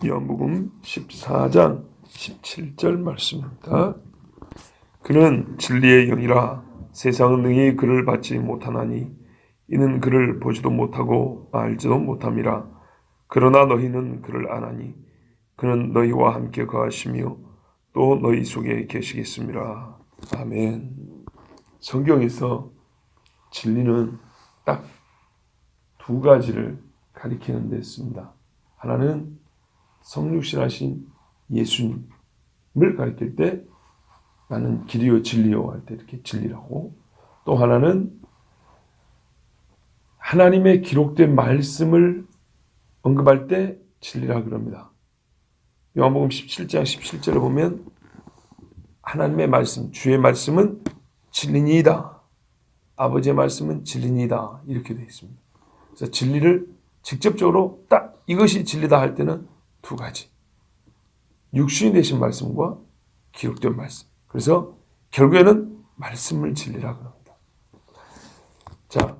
요한복음 14장 17절 말씀입니다. 그는 진리의 영이라 세상은 능히 그를 받지 못하나니 이는 그를 보지도 못하고 알지도 못함이라. 그러나 너희는 그를 아나니 그는 너희와 함께 거하시며 또 너희 속에 계시겠습니다. 아멘. 성경에서 진리는 딱 두 가지를 가리키는 데 있습니다. 하나는 성육신하신 예수님을 가리킬 때 나는 길이요 진리요 할 때 이렇게 진리라고, 또 하나는 하나님의 기록된 말씀을 언급할 때 진리라 그럽니다. 요한복음 17장 17절에 보면 하나님의 말씀, 주의 말씀은 진리니이다. 아버지의 말씀은 진리니이다. 이렇게 되어 있습니다. 그래서 진리를 직접적으로 딱 이것이 진리다 할 때는 두 가지. 육신이 되신 말씀과 기록된 말씀. 그래서 결국에는 말씀을 진리라 그럽니다. 자,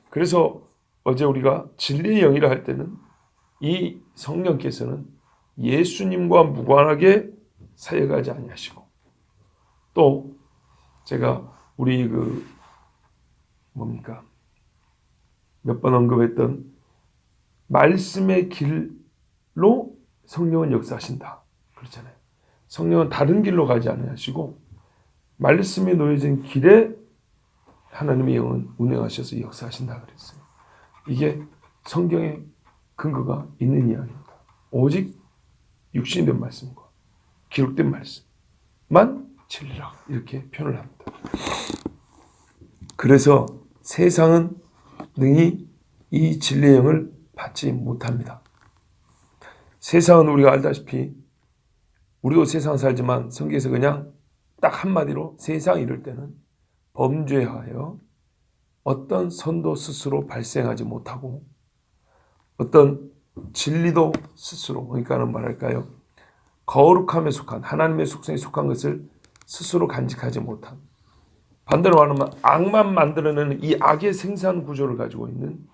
그래서 어제 우리가 진리의 영이라 할 때는 이 성령께서는 예수님과 무관하게 사역하지 아니하시고, 또 제가 우리 몇 번 언급했던 말씀의 길로 성령은 역사하신다 그렇잖아요. 성령은 다른 길로 가지 아니하시고 말씀에 놓여진 길에 하나님의 영은 운행하셔서 역사하신다 그랬어요. 이게 성경의 근거가 있는 이야기입니다. 오직 육신이 된 말씀과 기록된 말씀만 진리라 이렇게 표현을 합니다. 그래서 세상은 능히 이 진리의 영을 받지 못합니다. 세상은 우리가 알다시피 우리도 세상 살지만 성경에서 그냥 딱 한마디로 세상 이럴 때는 범죄하여 어떤 선도 스스로 발생하지 못하고 어떤 진리도 스스로, 그러니까는 말할까요? 거룩함에 속한 하나님의 속성에 속한 것을 스스로 간직하지 못한, 반대로 말하면 악만 만들어내는 이 악의 생산 구조를 가지고 있는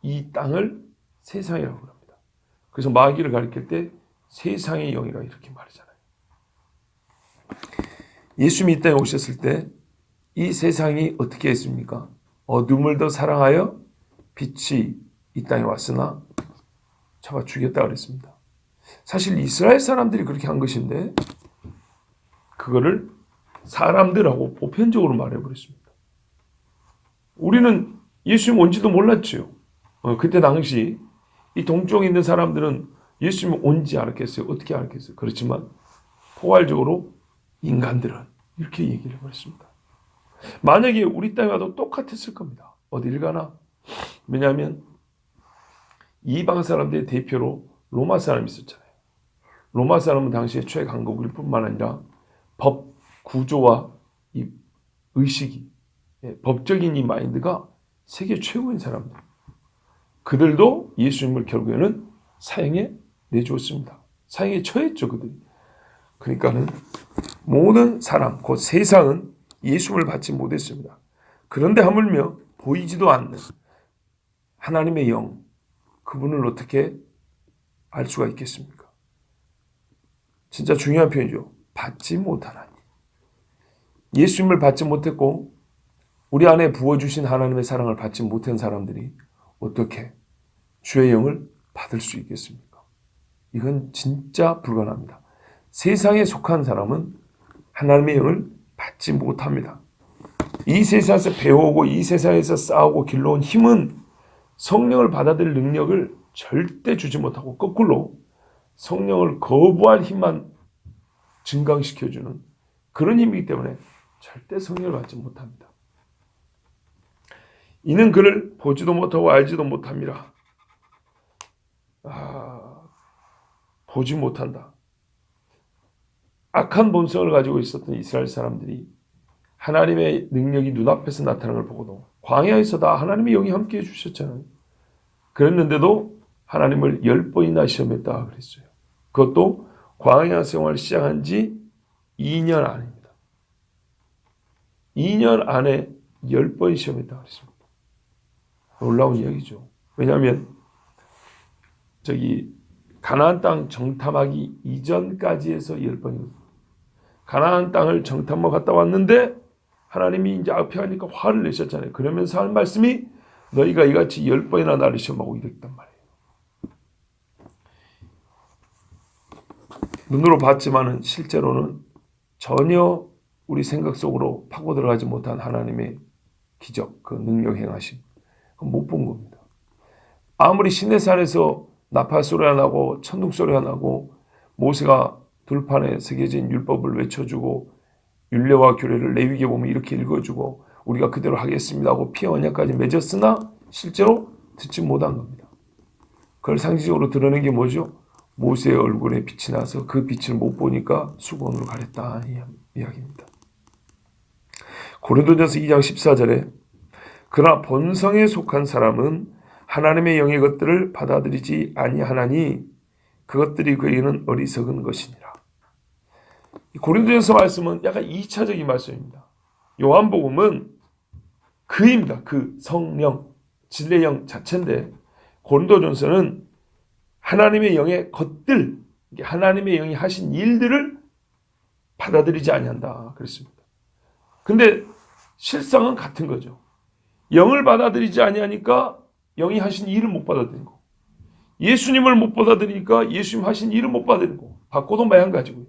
이 땅을 세상이라고 합니다. 그래서 마귀를 가리킬 때 세상의 영이라 이렇게 말하잖아요. 예수님이 이 땅에 오셨을 때 이 세상이 어떻게 했습니까? 어둠을 더 사랑하여 빛이 이 땅에 왔으나 잡아 죽였다 그랬습니다. 사실 이스라엘 사람들이 그렇게 한 것인데 그거를 사람들하고 보편적으로 말해버렸습니다. 우리는 예수님 온지도 몰랐죠. 그때 당시 이 동쪽에 있는 사람들은 예수님 온지 알았겠어요? 어떻게 알았겠어요? 그렇지만 포괄적으로 인간들은 이렇게 얘기를 해버렸습니다. 만약에 우리 땅에 와도 똑같았을 겁니다. 어딜 가나. 왜냐하면 이방 사람들의 대표로 로마 사람이 있었잖아요. 로마 사람은 당시에 최강국일 뿐만 아니라 법 구조와 이 의식이, 법적인 이 마인드가 세계 최고인 사람들. 그들도 예수님을 결국에는 사형에 내주었습니다. 사형에 처했죠, 그들이. 그러니까는 모든 사람, 곧 세상은 예수님을 받지 못했습니다. 그런데 하물며 보이지도 않는 하나님의 영, 그분을 어떻게 알 수가 있겠습니까? 진짜 중요한 표현이죠. 받지 못하나니. 예수님을 받지 못했고 우리 안에 부어주신 하나님의 사랑을 받지 못한 사람들이 어떻게 주의 영을 받을 수 있겠습니까? 이건 진짜 불가능합니다. 세상에 속한 사람은 하나님의 영을 받지 못합니다. 이 세상에서 배우고 이 세상에서 싸우고 길러온 힘은 성령을 받아들일 능력을 절대 주지 못하고 거꾸로 성령을 거부할 힘만 증강시켜주는 그런 힘이기 때문에 절대 성령을 받지 못합니다. 이는 그를 보지도 못하고 알지도 못함이라. 보지 못한다. 악한 본성을 가지고 있었던 이스라엘 사람들이 하나님의 능력이 눈앞에서 나타나는 걸 보고도 광야에서 다 하나님의 영이 함께해 주셨잖아요. 그랬는데도 하나님을 10번이나 시험했다 그랬어요. 그것도 광야 생활 시작한 지 2년 안입니다. 2년 안에 10번 시험했다 그랬습니다. 놀라운 이야기죠. 왜냐하면 가나안 땅 정탐하기 이전까지 해서 10번이거든요. 가나안 땅을 정탐하러 갔다 왔는데 하나님이 이제 앞에 하니까 화를 내셨잖아요. 그러면서 한 말씀이 너희가 이같이 10번이나 나를 시험하고 이랬단 말이에요. 눈으로 봤지만은 실제로는 전혀 우리 생각 속으로 파고 들어가지 못한 하나님의 기적, 그 능력 행하심, 못 본 겁니다. 아무리 시내산에서 나팔 소리가 나고 천둥 소리가 나고 모세가 들판에 새겨진 율법을 외쳐주고 율례와 규례를 레위기에 보면 이렇게 읽어주고 우리가 그대로 하겠습니다 하고 피의 언약까지 맺었으나 실제로 듣지 못한 겁니다. 그걸 상징적으로 드러낸 게 뭐죠? 모세의 얼굴에 빛이 나서 그 빛을 못 보니까 수건으로 가렸다 이 이야기입니다. 고린도전서 2장 14절에 그러나 본성에 속한 사람은 하나님의 영의 것들을 받아들이지 아니하나니 그것들이 그에게는 어리석은 것이니라. 고린도전서 말씀은 약간 2차적인 말씀입니다. 요한복음은 그입니다. 그 성령, 진리의 영 자체인데 고린도전서는 하나님의 영의 것들, 하나님의 영이 하신 일들을 받아들이지 아니한다 그랬습니다. 근데 실상은 같은 거죠. 영을 받아들이지 아니하니까 영이 하신 일을 못 받아들이는 거. 예수님을 못 받아들이니까 예수님 하신 일을 못 받아들이는 거. 바꿔도 마찬가지고요.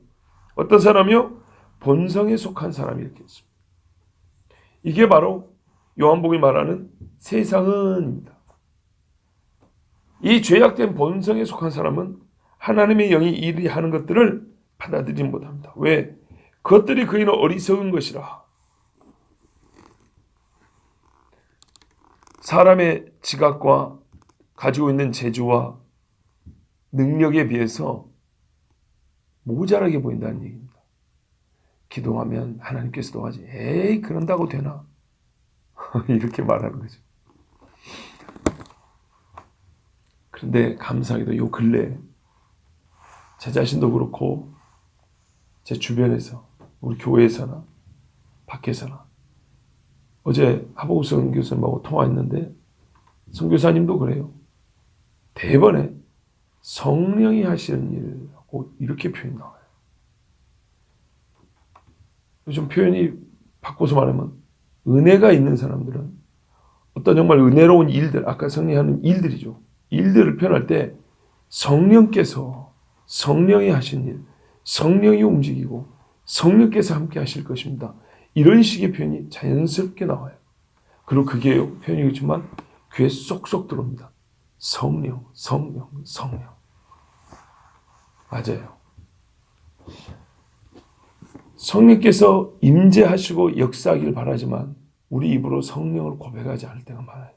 어떤 사람이요? 본성에 속한 사람이 이렇게 했습니다. 이게 바로 요한복음이 말하는 세상은입니다. 이 죄악된 본성에 속한 사람은 하나님의 영이 일이 하는 것들을 받아들이지 못합니다. 왜? 그것들이 그에게는 어리석은 것이라. 사람의 지각과 가지고 있는 재주와 능력에 비해서 모자라게 보인다는 얘기입니다. 기도하면 하나님께서도 하지. 에이 그런다고 되나? 이렇게 말하는 거죠. 그런데 감사하게도 요 근래 제 자신도 그렇고 제 주변에서 우리 교회에서나 밖에서나 어제 하복우 선교사님하고 통화했는데 선교사님도 그래요. 대번에 성령이 하시는 일하고 이렇게 표현이 나와요. 요즘 표현이 바꿔서 말하면 은혜가 있는 사람들은 어떤 정말 은혜로운 일들, 아까 성령이 하는 일들이죠. 일들을 표현할 때 성령께서 성령이 하신 일, 성령이 움직이고 성령께서 함께 하실 것입니다. 이런 식의 표현이 자연스럽게 나와요. 그리고 그게 표현이 그렇지만 귀에 쏙쏙 들어옵니다. 성령, 성령, 성령. 맞아요. 성령께서 임재하시고 역사하길 바라지만 우리 입으로 성령을 고백하지 않을 때가 많아요.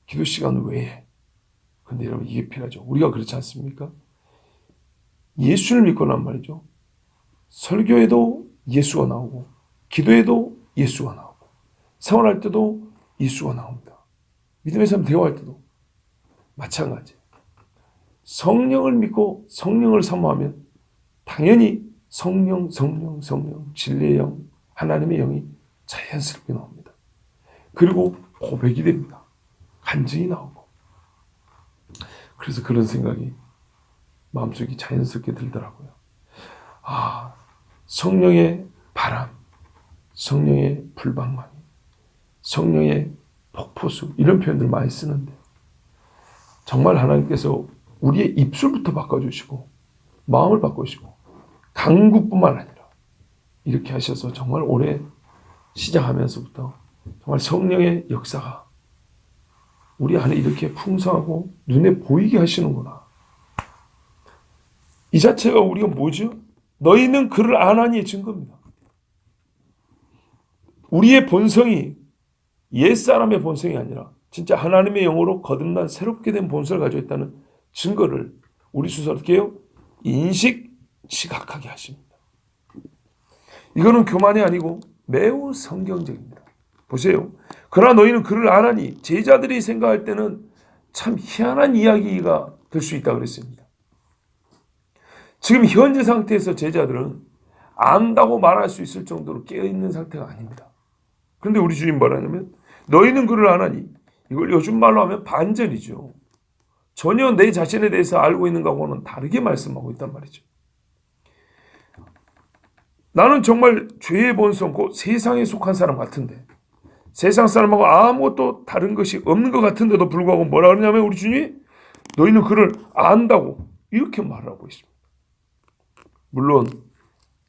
기도 시간 외에. 근데 여러분 이게 필요하죠. 우리가 그렇지 않습니까? 예수를 믿고란 말이죠. 설교에도 예수가 나오고 기도에도 예수가 나오고 생활할 때도 예수가 나옵니다. 믿음의 사람 대화할 때도 마찬가지예요. 성령을 믿고 성령을 사모하면 당연히 성령, 성령, 성령, 진리의 영, 하나님의 영이 자연스럽게 나옵니다. 그리고 고백이 됩니다. 간증이 나오고. 그래서 그런 생각이 마음속에 자연스럽게 들더라고요. 아, 성령의 바람, 성령의 불방망이, 성령의 폭포수 이런 표현들 많이 쓰는데 정말 하나님께서 우리의 입술부터 바꿔주시고 마음을 바꾸시고 강구뿐만 아니라 이렇게 하셔서 정말 올해 시작하면서부터 정말 성령의 역사가 우리 안에 이렇게 풍성하고 눈에 보이게 하시는구나. 이 자체가 우리가 뭐죠? 너희는 그를 아나니의 증거입니다. 우리의 본성이 옛사람의 본성이 아니라 진짜 하나님의 영으로 거듭난 새롭게 된 본성을 가지고 있다는 증거를 우리 순서 어떻게 해요? 인식, 지각하게 하십니다. 이거는 교만이 아니고 매우 성경적입니다. 보세요. 그러나 너희는 그를 아나니 제자들이 생각할 때는 참 희한한 이야기가 될 수 있다고 그랬습니다. 지금 현재 상태에서 제자들은 안다고 말할 수 있을 정도로 깨어있는 상태가 아닙니다. 그런데 우리 주님 뭐라냐면 너희는 그를 아나니 이걸 요즘 말로 하면 반전이죠. 전혀 내 자신에 대해서 알고 있는 것하고는 다르게 말씀하고 있단 말이죠. 나는 정말 죄의 본성, 곧 세상에 속한 사람 같은데, 세상 사람하고 아무것도 다른 것이 없는 것 같은데도 불구하고 뭐라 그러냐면 우리 주님이 너희는 그를 안다고 이렇게 말하고 있습니다. 물론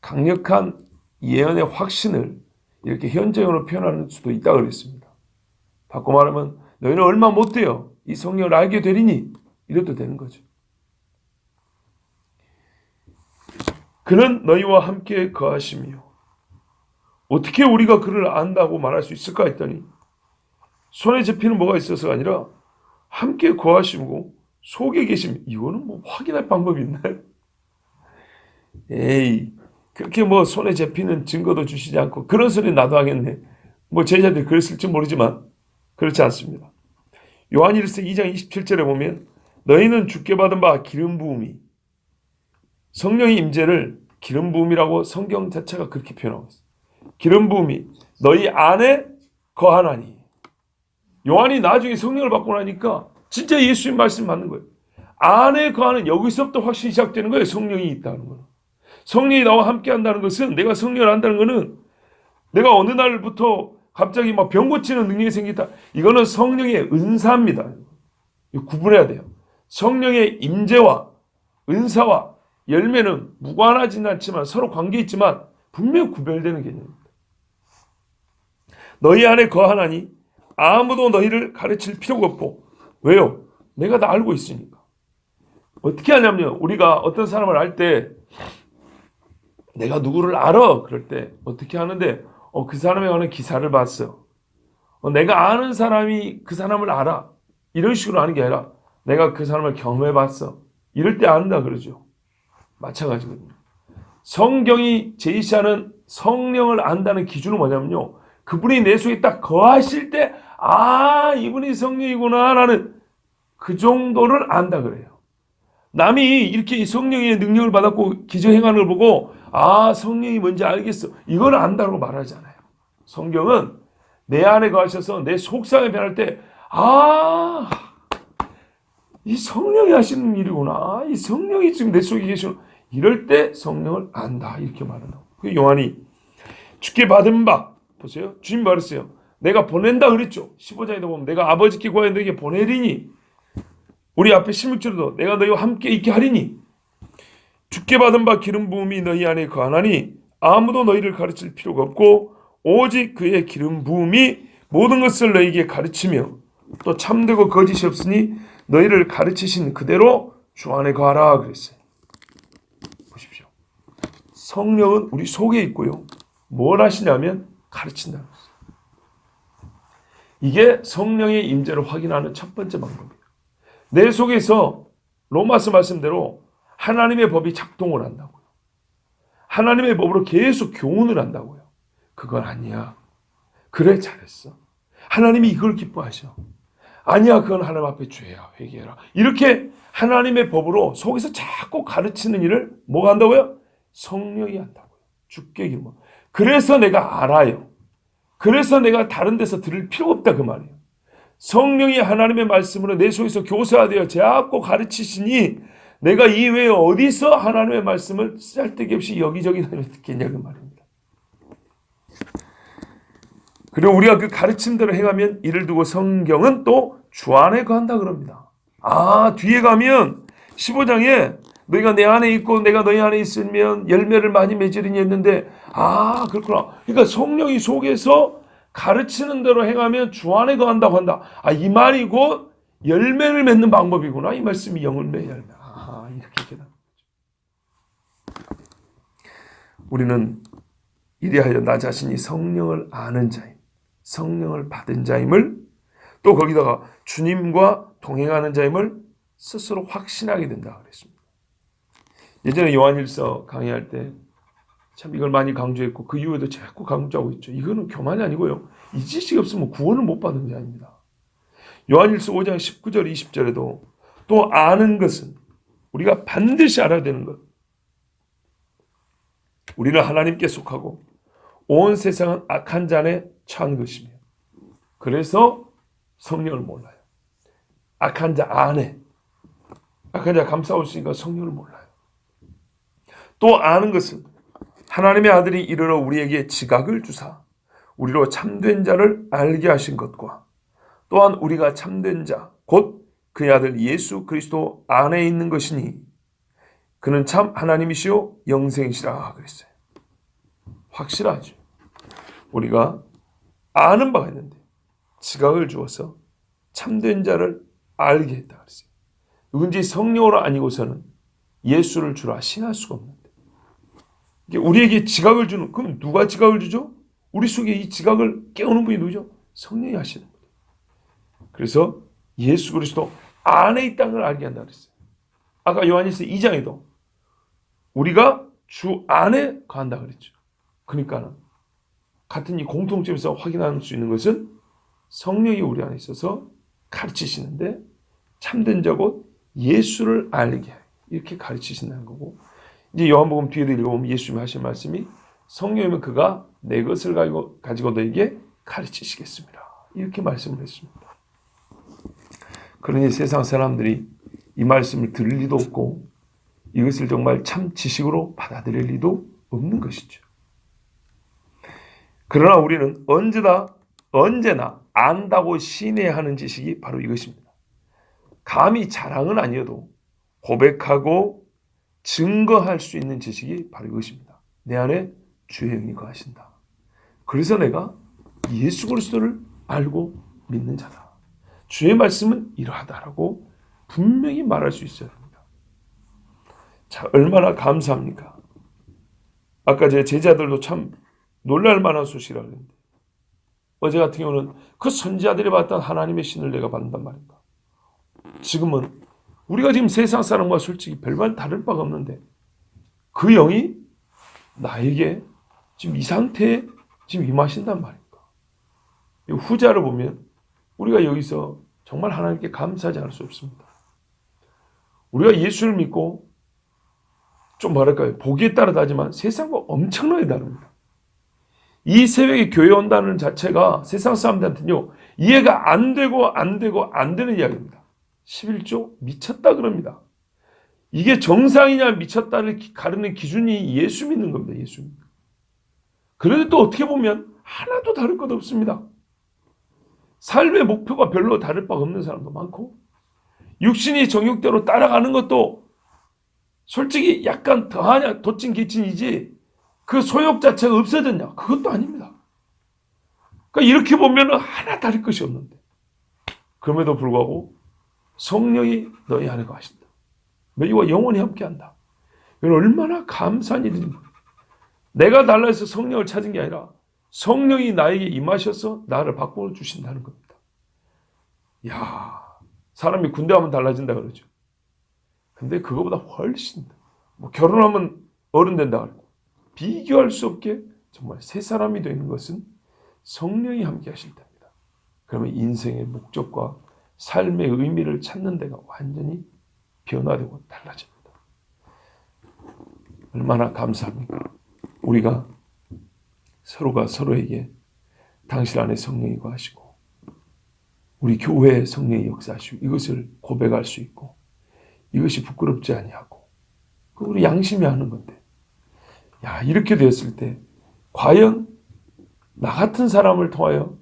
강력한 예언의 확신을 이렇게 현재형으로 표현하는 수도 있다고 그랬습니다. 바꿔 말하면 너희는 얼마 못되어 이 성령을 알게 되리니 이래도 되는 거죠. 그는 너희와 함께 거하시며 어떻게 우리가 그를 안다고 말할 수 있을까 했더니 손에 잡히는 뭐가 있어서가 아니라 함께 거하시고 속에 계심. 이거는 뭐 확인할 방법이 있나요? 에이, 그렇게 뭐 손에 잡히는 증거도 주시지 않고 그런 소리 나도 하겠네. 뭐 제자들이 그랬을지 모르지만 그렇지 않습니다. 요한일서 2장 27절에 보면 너희는 주께 받은 바 기름 부음이, 성령의 임재를 기름 부음이라고 성경 자체가 그렇게 표현하고 있어요. 기름 부음이 너희 안에 거하나니. 요한이 나중에 성령을 받고 나니까 진짜 예수님 말씀 맞는 거예요. 안에 거하는, 여기서부터 확신이 시작되는 거예요. 성령이 있다는 거는. 성령이 나와 함께 한다는 것은, 내가 성령을 안다는 것은 내가 어느 날부터 갑자기 막 병 고치는 능력이 생기다. 이거는 성령의 은사입니다. 이거 구분해야 돼요. 성령의 임재와 은사와 열매는 무관하지는 않지만 서로 관계 있지만 분명히 구별되는 개념입니다. 너희 안에 거하나니 아무도 너희를 가르칠 필요가 없고. 왜요? 내가 다 알고 있으니까. 어떻게 하냐면 우리가 어떤 사람을 알 때 내가 누구를 알아. 그럴 때 어떻게 하는데 그 사람에 관한 기사를 봤어. 내가 아는 사람이 그 사람을 알아. 이런 식으로 아는 게 아니라 내가 그 사람을 경험해 봤어. 이럴 때 안다 그러죠. 마찬가지거든요. 성경이 제시하는 성령을 안다는 기준은 뭐냐면요. 그분이 내 속에 딱 거하실 때 이분이 성령이구나 라는 그 정도를 안다 그래요. 남이 이렇게 성령의 능력을 받았고 기적 행하는 걸 보고 성령이 뭔지 알겠어. 이걸 안다고 말하잖아요. 성경은 내 안에 거하셔서 내 속상에 변할 때 이 성령이 하시는 일이구나. 이 성령이 지금 내 속에 계시는, 이럴 때 성령을 안다 이렇게 말한다고. 그 요한이 주께 받은 바, 보세요. 주님 말했어요. 내가 보낸다 그랬죠. 15장에도 보면 내가 아버지께 구하여 너에게 보내리니, 우리 앞에 16절에도 내가 너희와 함께 있게 하리니, 주께 받은 바 기름 부음이 너희 안에 거하나니 아무도 너희를 가르칠 필요가 없고 오직 그의 기름 부음이 모든 것을 너희에게 가르치며 또 참되고 거짓이 없으니 너희를 가르치신 그대로 주 안에 거하라 그랬어요. 보십시오. 성령은 우리 속에 있고요. 뭘 하시냐면 가르친다는 것이에요. 이게 성령의 임재를 확인하는 첫 번째 방법이에요. 내 속에서 로마서 말씀대로 하나님의 법이 작동을 한다고요. 하나님의 법으로 계속 교훈을 한다고요. 그건 아니야. 그래, 잘했어. 하나님이 이걸 기뻐하셔. 아니야, 그건 하나님 앞에 죄야. 회개해라. 이렇게 하나님의 법으로 속에서 자꾸 가르치는 일을 뭐가 한다고요? 성령이 한다고요. 주께 기름. 그래서 내가 알아요. 그래서 내가 다른 데서 들을 필요가 없다 그 말이에요. 성령이 하나님의 말씀으로 내 속에서 교사되어 자꾸 가르치시니 내가 이외에 어디서 하나님의 말씀을 쓸데기 없이 여기저기 다니며 듣겠냐 그 말입니다. 그리고 우리가 그 가르침대로 행하면 이를 두고 성경은 또 주 안에 거한다 그럽니다. 뒤에 가면 15장에 너희가 내 안에 있고 내가 너희 안에 있으면 열매를 많이 맺으리니 했는데 그렇구나. 그러니까 성령이 속에서 가르치는 대로 행하면 주 안에 거한다고 한다. 이 말이고 열매를 맺는 방법이구나. 이 말씀이 영혼의 열매. 이렇게 되는 거죠. 우리는 이리하여 나 자신이 성령을 아는 자임, 성령을 받은 자임을, 또 거기다가 주님과 동행하는 자임을 스스로 확신하게 된다 그랬습니다. 예전에 요한일서 강의할 때 참 이걸 많이 강조했고 그 이후에도 자꾸 강조하고 있죠. 이거는 교만이 아니고요. 이 지식이 없으면 구원을 못 받는 게 아닙니다. 요한일서 5장 19절 20절에도 또 아는 것은 우리가 반드시 알아야 되는 것. 우리는 하나님께 속하고 온 세상은 악한 잔에 처한 것이며, 그래서 성령을 몰라요. 악한 자 안에. 아까 제가 감싸웠으니까 성령을 몰라요. 또 아는 것은 하나님의 아들이 이르러 우리에게 지각을 주사 우리로 참된 자를 알게 하신 것과 또한 우리가 참된 자 곧 그의 아들 예수 그리스도 안에 있는 것이니 그는 참 하나님이시요 영생이시라 그랬어요. 확실하죠. 우리가 아는 바가 있는데 지각을 주어서 참된 자를 알게 했다 그랬어요. 누군지 성령으로 아니고서는 예수를 주라 신할 수가 없는데 우리에게 지각을 주는, 그럼 누가 지각을 주죠? 우리 속에 이 지각을 깨우는 분이 누구죠? 성령이 하시는 거예요. 그래서 예수 그리스도 안에 있다는 걸 알게 한다 그랬어요. 아까 요한일서 2장에도 우리가 주 안에 거한다 그랬죠. 그러니까 같은 이 공통점에서 확인할 수 있는 것은 성령이 우리 안에 있어서 가르치시는데 참된 자 곧 예수를 알게 이렇게 가르치신다는 거고, 이제 요한복음 뒤에도 읽어보면 예수님이 하신 말씀이 성령이면 그가 내 것을 가지고 너에게 가르치시겠습니다. 이렇게 말씀을 했습니다. 그러니 세상 사람들이 이 말씀을 들을 리도 없고 이것을 정말 참 지식으로 받아들일 리도 없는 것이죠. 그러나 우리는 언제나 안다고 시인해야 하는 지식이 바로 이것입니다. 감히 자랑은 아니어도 고백하고 증거할 수 있는 지식이 바로 이것입니다. 내 안에 주의 영이 거하신다. 그래서 내가 예수 그리스도를 알고 믿는 자다. 주의 말씀은 이러하다라고 분명히 말할 수 있어야 합니다. 자, 얼마나 감사합니까? 아까 제 제자들도 참 놀랄 만한 소식이라고 했는데 어제 같은 경우는 그 선지자들이 봤던 하나님의 신을 내가 받는단 말인가. 지금은 우리가 지금 세상 사람과 솔직히 별반 다를 바가 없는데 그 영이 나에게 지금 이 상태에 지금 임하신단 말인가. 후자를 보면 우리가 여기서 정말 하나님께 감사하지 않을 수 없습니다. 우리가 예수를 믿고 좀 뭐랄까요, 보기에 따르다지만 세상과 엄청나게 다릅니다. 이 새벽에 교회 온다는 자체가 세상 사람들한테는요 이해가 안 되는 이야기입니다. 11조 미쳤다 그럽니다. 이게 정상이냐 미쳤다를 가르는 기준이 예수 믿는 겁니다. 예수 믿는. 그런데 또 어떻게 보면 하나도 다를 것 없습니다. 삶의 목표가 별로 다를 바가 없는 사람도 많고 육신이 정욕대로 따라가는 것도 솔직히 약간 더하냐 도찐 개찐이지 그 소욕 자체가 없어졌냐? 그것도 아닙니다. 그러니까 이렇게 보면 하나 다를 것이 없는데 그럼에도 불구하고 성령이 너희 안에 거하신다. 너희와 영원히 함께한다. 이건 얼마나 감사한 일입니까? 내가 달라서 성령을 찾은 게 아니라 성령이 나에게 임하셔서 나를 바꾸어 주신다는 겁니다. 야, 사람이 군대 가면 달라진다 그러죠. 근데 그거보다 훨씬 결혼하면 어른 된다 그러고 비교할 수 없게 정말 새 사람이 되는 것은 성령이 함께 하실 때입니다. 그러면 인생의 목적과 삶의 의미를 찾는 데가 완전히 변화되고 달라집니다. 얼마나 감사합니까? 우리가 서로가 서로에게 당신 안에 성령이 거하시고 우리 교회에 성령이 역사하시고 이것을 고백할 수 있고 이것이 부끄럽지 아니하고 우리 양심이 하는 건데 야, 이렇게 되었을 때 과연 나 같은 사람을 통하여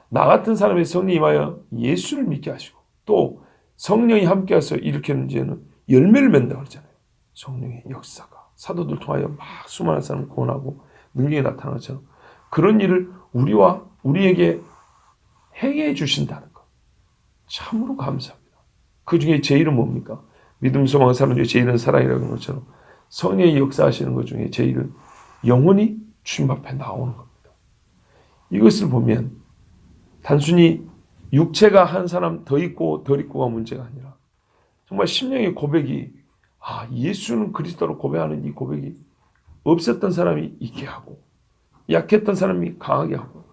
나 같은 사람의 성령이 임하여 예수를 믿게 하시고 또 성령이 함께해서 일으켰는지는 열매를 맺는다고 그러잖아요. 성령의 역사가 사도들 통하여 막 수많은 사람을 구원하고 능력이 나타나는 것처럼 그런 일을 우리에게 행해 주신다는 것 참으로 감사합니다. 그 중에 제일은 뭡니까? 믿음 소망 사람 중에 제일은 사랑이라고 하는 것처럼 성령이 역사하시는 것 중에 제일은 영원히 주님 앞에 나오는 겁니다. 이것을 보면 단순히 육체가 한 사람 더 있고 덜 있고가 문제가 아니라 정말 심령의 고백이 예수는 그리스도로 고백하는 이 고백이 없었던 사람이 있게 하고 약했던 사람이 강하게 하고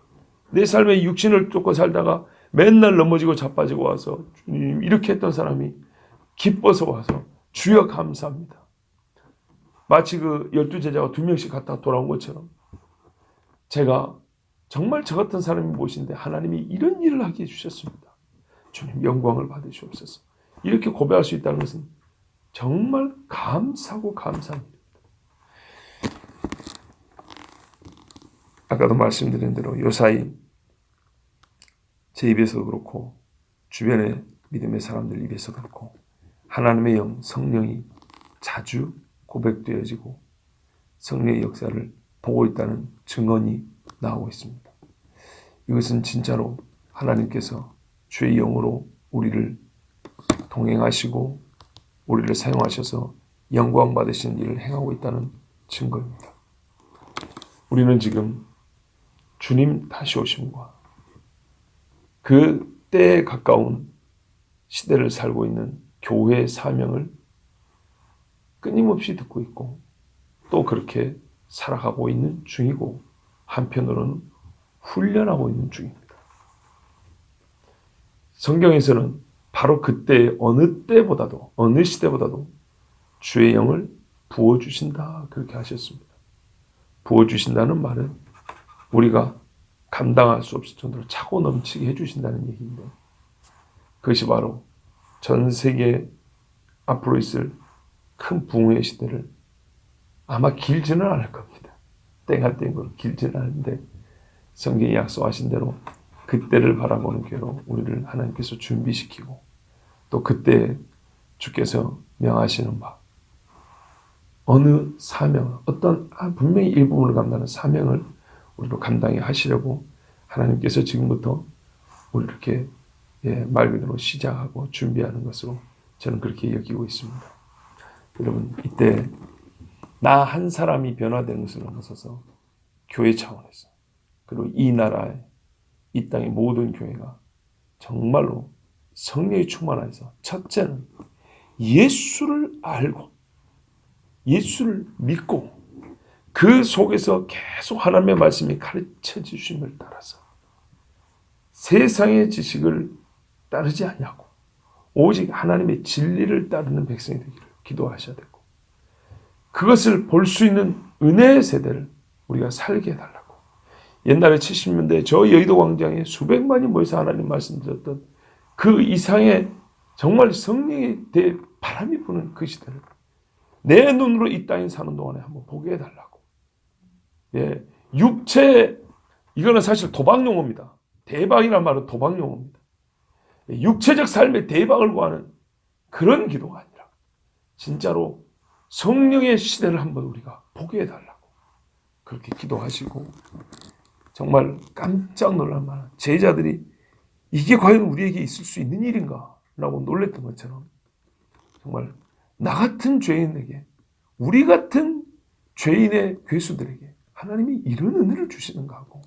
내 삶에 육신을 쫓고 살다가 맨날 넘어지고 자빠지고 와서 주님 이렇게 했던 사람이 기뻐서 와서 주여 감사합니다. 마치 그 12제자가 2명씩 갔다 돌아온 것처럼 제가 정말 저 같은 사람이 무엇인데 하나님이 이런 일을 하게 해주셨습니다. 주님 영광을 받으시옵소서. 이렇게 고백할 수 있다는 것은 정말 감사하고 감사합니다. 아까도 말씀드린 대로 요사이 제 입에서도 그렇고 주변의 믿음의 사람들 입에서도 그렇고 하나님의 영, 성령이 자주 고백되어지고 성령의 역사를 보고 있다는 증언이 나오고 있습니다. 이것은 진짜로 하나님께서 주의 영으로 우리를 동행하시고 우리를 사용하셔서 영광 받으신 일을 행하고 있다는 증거입니다. 우리는 지금 주님 다시 오심과 그 때에 가까운 시대를 살고 있는 교회의 사명을 끊임없이 듣고 있고 또 그렇게 살아가고 있는 중이고 한편으로는 훈련하고 있는 중입니다. 성경에서는 바로 그때 어느 때보다도 어느 시대보다도 주의 영을 부어주신다 그렇게 하셨습니다. 부어주신다는 말은 우리가 감당할 수 없을 정도로 차고 넘치게 해주신다는 얘기인데 그것이 바로 전 세계 앞으로 있을 큰 부흥의 시대를 아마 길지는 않을 겁니다. 때가 된 거로 길지는 않은데 성경이 약속하신 대로 그때를 바라보는 교회로 우리를 하나님께서 준비시키고 또 그때 주께서 명하시는 바 어느 사명을 어떤 분명히 일부분을 감당하는 사명을 우리로 감당해 하시려고 하나님께서 지금부터 우리 이렇게 말 그대로 시작하고 준비하는 것으로 저는 그렇게 여기고 있습니다. 여러분 이때 나 한 사람이 변화되는 것을 넘어서서 교회 차원에서 그리고 이 나라의 이 땅의 모든 교회가 정말로 성령이 충만해서 첫째는 예수를 알고 예수를 믿고 그 속에서 계속 하나님의 말씀이 가르쳐 주심을 따라서 세상의 지식을 따르지 아니하고 오직 하나님의 진리를 따르는 백성이 되기를 기도하셔야 되고 그것을 볼 수 있는 은혜의 세대를 우리가 살게 해달라고 옛날에 70년대 저 여의도 광장에 수백만이 모여서 하나님 말씀 드렸던 그 이상의 정말 성령에 대해 바람이 부는 그 시대를 내 눈으로 이 땅에 사는 동안에 한번 보게 해달라고. 육체 이거는 사실 도박 용어입니다. 대박이란 말은 도박 용어입니다. 육체적 삶의 대박을 구하는 그런 기도가 아니라 진짜로 성령의 시대를 한번 우리가 보게 해달라고 그렇게 기도하시고 정말 깜짝 놀랄 만한 제자들이 이게 과연 우리에게 있을 수 있는 일인가 라고 놀랬던 것처럼 정말 나 같은 죄인에게 우리 같은 죄인의 괴수들에게 하나님이 이런 은혜를 주시는가 하고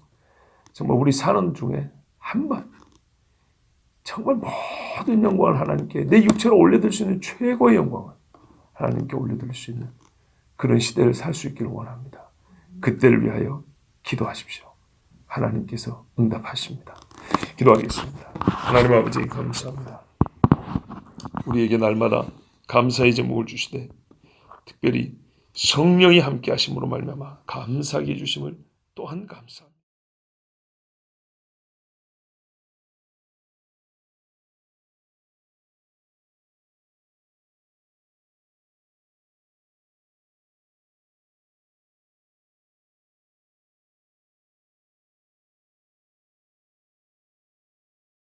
정말 우리 사는 중에 한번 정말 모든 영광을 하나님께 내 육체로 올려드릴 수 있는 최고의 영광을 하나님께 올려드릴 수 있는 그런 시대를 살 수 있기를 원합니다. 그때를 위하여 기도하십시오. 하나님께서 응답하십니다. 기도하겠습니다. 하나님 아버지 감사합니다. 우리에게 날마다 감사의 제목을 주시되 특별히 성령이 함께 하심으로 말미암아 감사하게 해주심을 또한 감사합니다.